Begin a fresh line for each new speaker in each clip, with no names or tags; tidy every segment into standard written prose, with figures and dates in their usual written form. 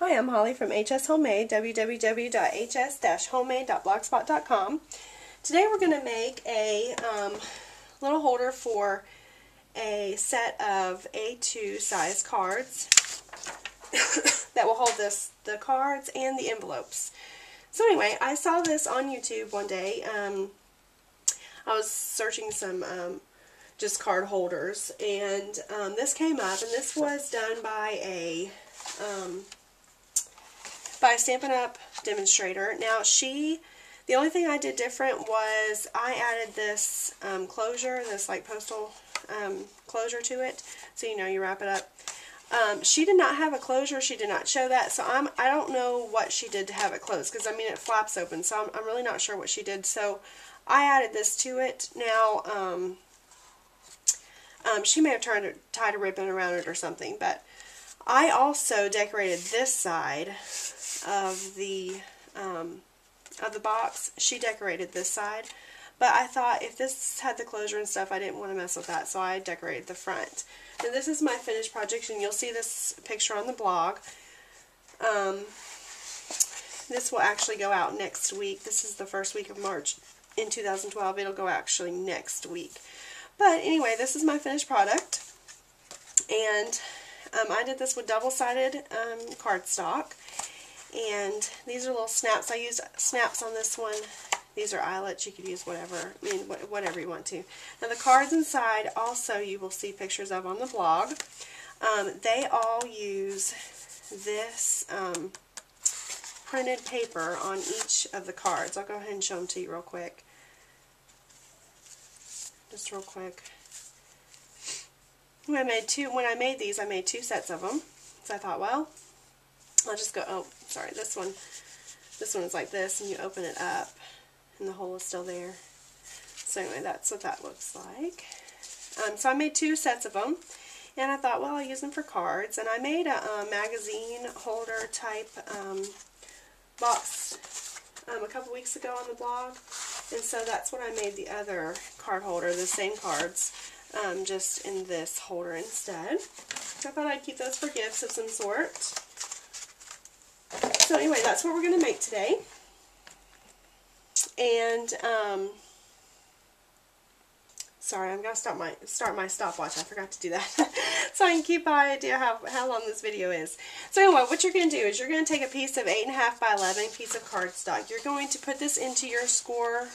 Hi, I'm Holly from HS Homemade, www.hs-homemade.blogspot.com. Today we're going to make a little holder for a set of A2 size cards that will hold the cards and the envelopes. So anyway, I saw this on YouTube one day. I was searching some just card holders, and this came up, and this was done by a Stampin UP demonstrator. Now the only thing I did different was I added this closure, this like postal closure to it, so you wrap it up. She did not have a closure. She did not show that, so I don't know what she did to have it closed, because I mean it flaps open, so I'm really not sure what she did. So I added this to it. Now she may have tied a ribbon around it or something, but I also decorated this side of the box. She decorated this side, but I thought if this had the closure and stuff, I didn't want to mess with that, so I decorated the front. And this is my finished project, and you'll see this picture on the blog. This will actually go out next week. This is the first week of March in 2012. It'll go actually next week. But anyway, this is my finished product, and I did this with double-sided cardstock, and these are little snaps. I used snaps on this one. These are eyelets. You could use whatever, whatever you want to. Now the cards inside also you will see pictures of on the blog. They all use this printed paper on each of the cards. I'll go ahead and show them to you real quick. Just real quick. When I made these, I made 2 sets of them. So I thought, well, I'll just go, oh, sorry, this one is like this, and you open it up, and the hole is still there. So anyway, that's what that looks like. So I made 2 sets of them, and I thought, well, I'll use them for cards. And I made a magazine holder type box a couple weeks ago on the blog, and so that's what I made the other card holder, the same cards, just in this holder instead. So I thought I'd keep those for gifts of some sort. So anyway, that's what we're going to make today. And sorry, I'm going to start my stopwatch. I forgot to do that. So I can keep an idea how long this video is. So anyway, what you're going to do is you're going to take a piece of 8.5 by 11 piece of cardstock. You're going to put this into your score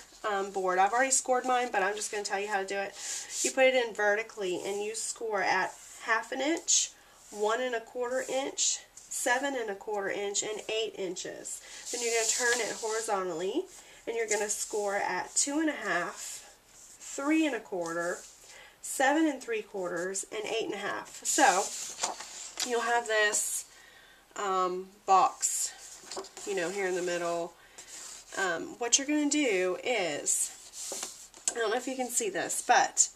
board. I've already scored mine, but I'm just going to tell you how to do it. You put it in vertically, and you score at 1/2 inch, 1 1/4 inch, 7 1/4 inch, and 8 inches. Then you're going to turn it horizontally, and you're going to score at 2 1/2, 3 1/4, 7 3/4, and 8 1/2. So you'll have this box, here in the middle. What you're going to do is, I don't know if you can see this, but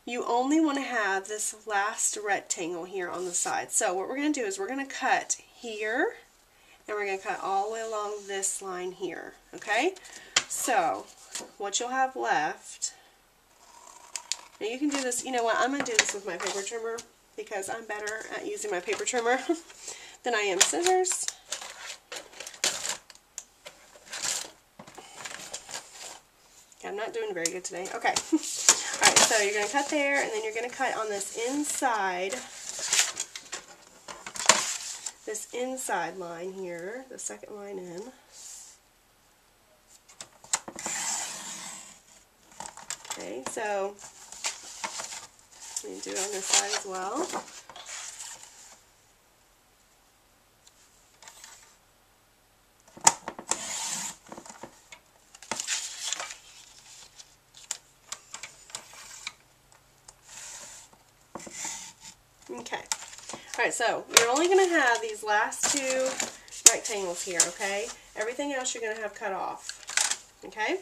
you only want to have this last rectangle here on the side. So what we're going to do is we're going to cut here, and we're going to cut all the way along this line here. Okay? So what you'll have left, now you can do this, you know what, I'm going to do this with my paper trimmer, because I'm better at using my paper trimmer than I am scissors. I'm not doing very good today. Okay. Alright, so you're going to cut there, and then you're going to cut on this inside line here, the second line in. Okay, so you do it on this side as well. Okay. Alright, so you're only going to have these last 2 rectangles here, okay? Everything else you're going to have cut off. Okay?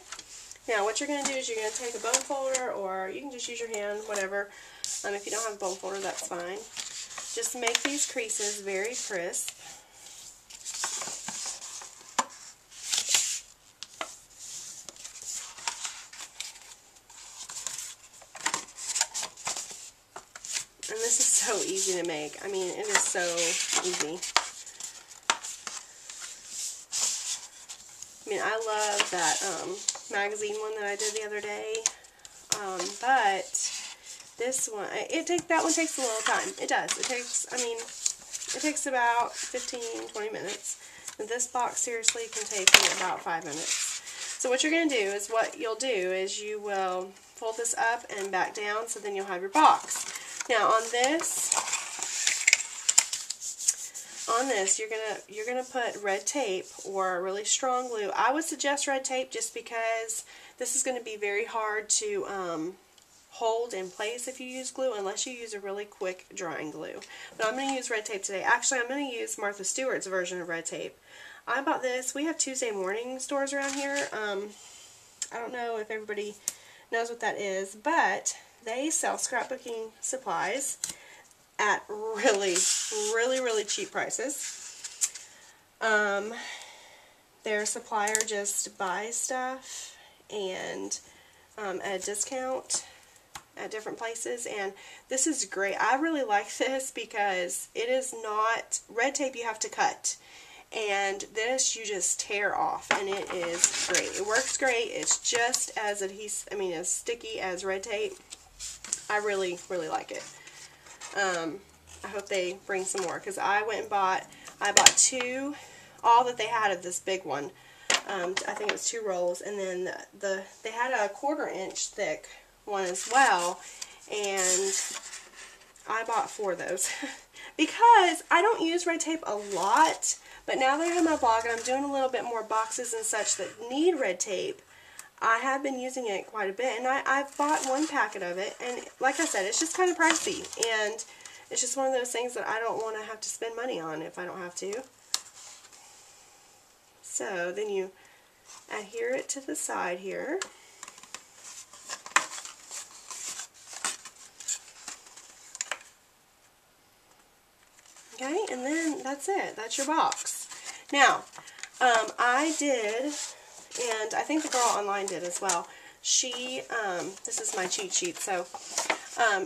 Now, what you're going to do is you're going to take a bone folder, or you can just use your hand, whatever. If you don't have a bone folder, that's fine. Just make these creases very crisp. And this is so easy to make. I mean, it is so easy. I mean, I love that magazine one that I did the other day. But this one, that one takes a little time. It does. It takes about 15-20 minutes. And this box seriously can take you about 5 minutes. So what you're going to do is, you will fold this up and back down, so then you'll have your box. Now on this, you're gonna put red tape or really strong glue. I would suggest red tape just because this is going to be very hard to hold in place if you use glue, unless you use a really quick drying glue. But I'm going to use red tape today. Actually, I'm going to use Martha Stewart's version of red tape. I bought this. We have Tuesday morning stores around here. I don't know if everybody knows what that is, but they sell scrapbooking supplies at really, really, really cheap prices. Their supplier just buys stuff and at a discount at different places, and this is great. I really like this because it is not red tape you have to cut, and this you just tear off, and it is great. It works great. It's just as as sticky as red tape. I really, really like it. I hope they bring some more, because I bought 2, all that they had of this big one. I think it was 2 rolls, and then they had a 1/4 inch thick one as well, and I bought 4 of those because I don't use red tape a lot, but now that I have my blog and I'm doing a little bit more boxes and such that need red tape, I have been using it quite a bit, and I've bought 1 packet of it, and like I said, it's just kind of pricey, and it's just one of those things that I don't want to have to spend money on if I don't have to. So then you adhere it to the side here. Okay, and then that's it. That's your box. Now, I did, and I think the girl online did as well. She, this is my cheat sheet, so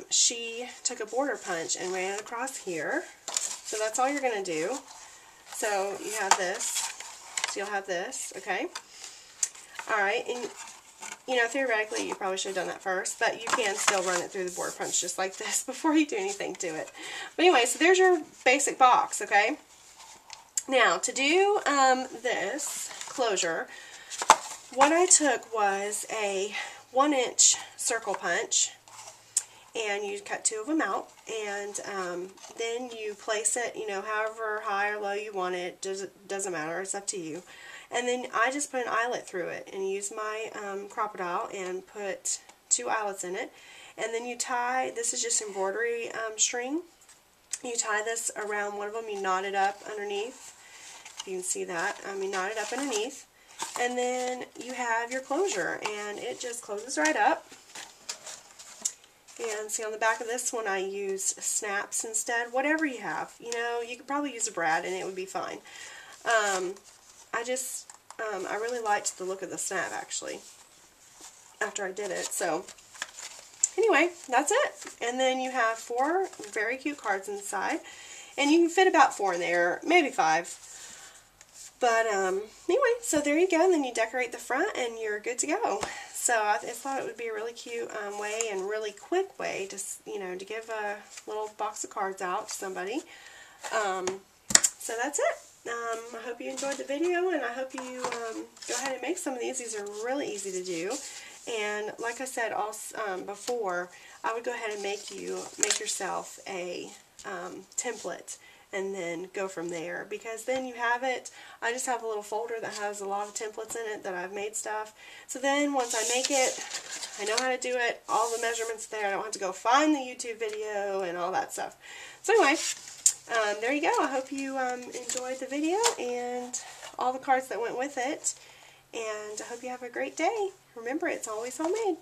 she took a border punch and ran it across here. So that's all you're going to do. So you have this. So you'll have this, okay? Alright, and you know, theoretically you probably should have done that first, but you can still run it through the border punch just like this before you do anything to it. But anyway, so there's your basic box, okay? Now, to do this closure, what I took was a 1-inch circle punch, and you cut 2 of them out, and then you place it, you know, however high or low you want it. Doesn't matter, it's up to you. And then I just put an eyelet through it and use my crocodile and put 2 eyelets in it. And then you tie, this is just embroidery string. You tie this around one of them, you knot it up underneath. You can see that. You knot it up underneath. And then you have your closure, and it just closes right up. And see, on the back of this one I used snaps instead. Whatever you have. You know, you could probably use a brad and it would be fine. I really liked the look of the snap, actually, after I did it. So, anyway, that's it. And then you have 4 very cute cards inside. And you can fit about 4 in there, maybe 5. But, anyway, so there you go. And then you decorate the front and you're good to go. So, I thought it would be a really cute way and really quick way to, you know, to give a little box of cards out to somebody. So that's it. I hope you enjoyed the video, and I hope you go ahead and make some of these. These are really easy to do, and like I said also, before, I would go ahead and make yourself a template and then go from there, because then you have it. I just have a little folder that has a lot of templates in it that I've made stuff, so then once I make it, I know how to do it, all the measurements there. I don't have to go find the YouTube video and all that stuff. So anyway, there you go. I hope you enjoyed the video and all the cards that went with it. And I hope you have a great day. Remember, it's always homemade.